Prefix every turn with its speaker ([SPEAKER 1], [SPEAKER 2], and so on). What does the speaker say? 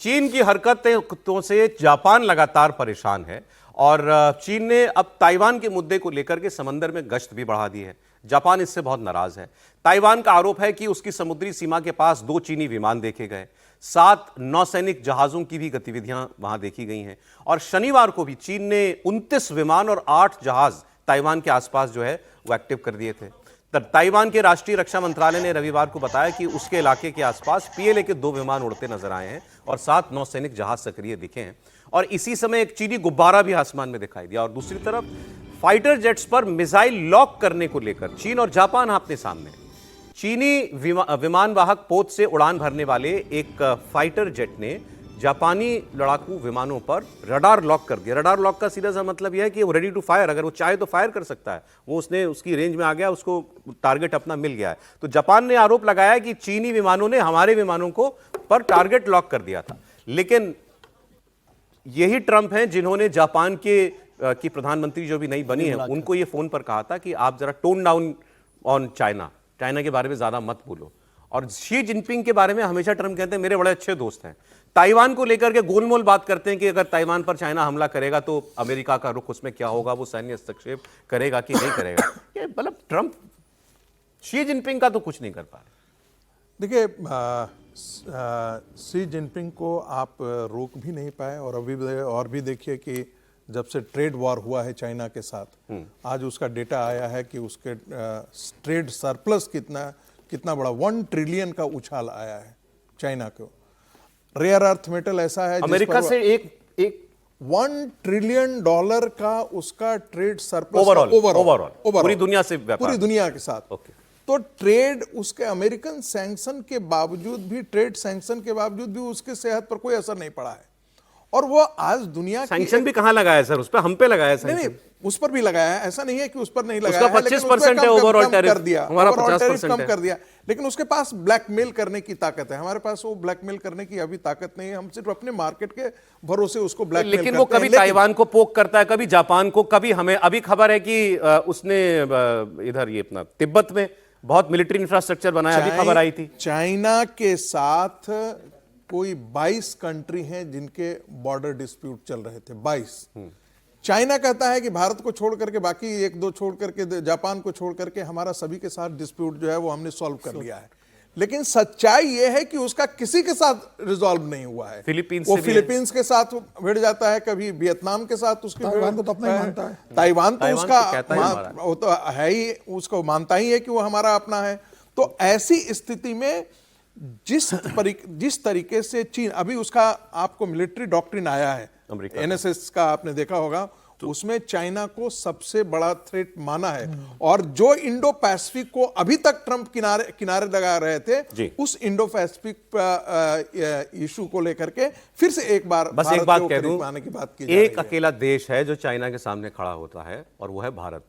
[SPEAKER 1] चीन की हरकतों से जापान लगातार परेशान है और चीन ने अब ताइवान के मुद्दे को लेकर के समंदर में गश्त भी बढ़ा दी है। जापान इससे बहुत नाराज है। ताइवान का आरोप है कि उसकी समुद्री सीमा के पास 2 चीनी विमान देखे गए, 7 नौसैनिक जहाजों की भी गतिविधियां वहां देखी गई हैं और शनिवार को भी चीन ने 29 विमान और 8 जहाज ताइवान के आसपास जो है वो एक्टिव कर दिए थे। ताइवान के राष्ट्रीय रक्षा मंत्रालय ने रविवार को बताया कि उसके इलाके के आसपास पीएलए के 2 विमान उड़ते नजर आए हैं और 7 नौसैनिक जहाज सक्रिय दिखे हैं और इसी समय एक चीनी गुब्बारा भी आसमान में दिखाई दिया। और दूसरी तरफ फाइटर जेट्स पर मिसाइल लॉक करने को लेकर चीन और जापान अपने सामने। चीनी विमान वाहक पोत से उड़ान भरने वाले एक फाइटर जेट ने जापानी लड़ाकू विमानों पर रडार लॉक कर दिया। रडार लॉक का सीधा सा मतलब यह है कि वो रेडी टू फायर, अगर वो चाहे तो फायर कर सकता है। वो उसकी रेंज में आ गया, उसको टारगेट अपना मिल गया है। तो जापान ने आरोप लगाया कि चीनी विमानों ने हमारे विमानों को पर टारगेट लॉक कर दिया था। लेकिन यही ट्रंप हैं जिन्होंने जापान की प्रधानमंत्री जो भी नई बनी है उनको ये फोन पर कहा था कि आप जरा टोन डाउन ऑन चाइना के बारे में ज्यादा मत बोलो। और शी जिनपिंग के बारे में हमेशा ट्रंप कहते हैं मेरे बड़े अच्छे दोस्त हैं। ताइवान को लेकर के गोलमोल बात करते हैं कि अगर ताइवान पर चाइना हमला करेगा तो अमेरिका का रुख उसमें क्या होगा, वो सैन्य हस्तक्षेप करेगा कि नहीं करेगा। ये मतलब ट्रंप शी जिनपिंग का तो कुछ नहीं कर पा रहे।
[SPEAKER 2] देखिए, शी जिनपिंग को आप रोक भी नहीं पाए और भी देखिए कि जब से ट्रेड वॉर हुआ है चाइना के साथ, आज उसका डेटा आया है कि उसके ट्रेड सरप्लस कितना बड़ा 1 ट्रिलियन का उछाल आया है चाइना को। रेयर अर्थ मेटल ऐसा है
[SPEAKER 1] अमेरिका से एक
[SPEAKER 2] $1 ट्रिलियन का उसका ट्रेड सरप्लस
[SPEAKER 1] ओवरऑल पूरी दुनिया से,
[SPEAKER 2] पूरी दुनिया के साथ। तो ट्रेड उसके अमेरिकन सैंक्शन के बावजूद भी, ट्रेड सैंक्शन के बावजूद भी उसके सेहत पर कोई असर नहीं पड़ा है। और वो आज दुनिया
[SPEAKER 1] सैंक्शन भी कहां लगाया है सर? उस पर हम पे लगाया है।
[SPEAKER 2] नहीं, उस पर भी लगाया है, ऐसा नहीं है कि उस पर नहीं लगाया
[SPEAKER 1] है। उसका 25% है ओवरऑल टैरिफ,
[SPEAKER 2] कर दिया,
[SPEAKER 1] हमारा
[SPEAKER 2] ओवरऑल टैरिफ
[SPEAKER 1] 50%
[SPEAKER 2] कम कर दिया। लेकिन उसके पास ब्लैकमेल करने की ताकत है, हमारे पास वो ब्लैकमेल करने की अभी ताकत नहीं है। हम सिर्फ अपने मार्केट के भरोसे उसको ब्लैकमेल करते हैं।
[SPEAKER 1] लेकिन वो कभी ताइवान को पोक करता है, कभी जापान को, कभी हमें। अभी खबर है कि उसने इधर ये अपना तिब्बत में बहुत मिलिट्री इंफ्रास्ट्रक्चर बनाया, अभी खबर आई थी।
[SPEAKER 2] चाइना के साथ कोई 22 कंट्री हैं जिनके बॉर्डर डिस्प्यूट चल रहे थे, 22। चाइना कहता है कि भारत को छोड़ करके, बाकी 1-2 छोड़ करके, जापान को छोड़ करके हमारा सभी के साथ डिस्प्यूट जो है वो हमने सॉल्व कर लिया है। लेकिन सच्चाई ये है कि उसका किसी के साथ रिजॉल्व नहीं हुआ है। वो फिलीपींस के साथ भिड़ जाता है, कभी वियतनाम के साथ उसकी, ताइवान को तो अपना ही मानता है। ताइवान तो उसका वो तो है ही, उसको मानता ही है कि वो हमारा अपना है। तो ऐसी स्थिति में जिस तरीके से चीन, अभी उसका आपको मिलिट्री डॉक्ट्रिन आया है एनएसएस का, आपने देखा होगा, तो उसमें चाइना को सबसे बड़ा थ्रेट माना है। और जो इंडो पैसिफिक को अभी तक ट्रंप किनारे लगा रहे थे, उस इंडो पैसिफिक इशू को लेकर के फिर से एक बार
[SPEAKER 1] बस एक बात कह दूं,
[SPEAKER 2] की बात की
[SPEAKER 1] एक अकेला देश है जो चाइना के सामने खड़ा होता है और वो है भारत।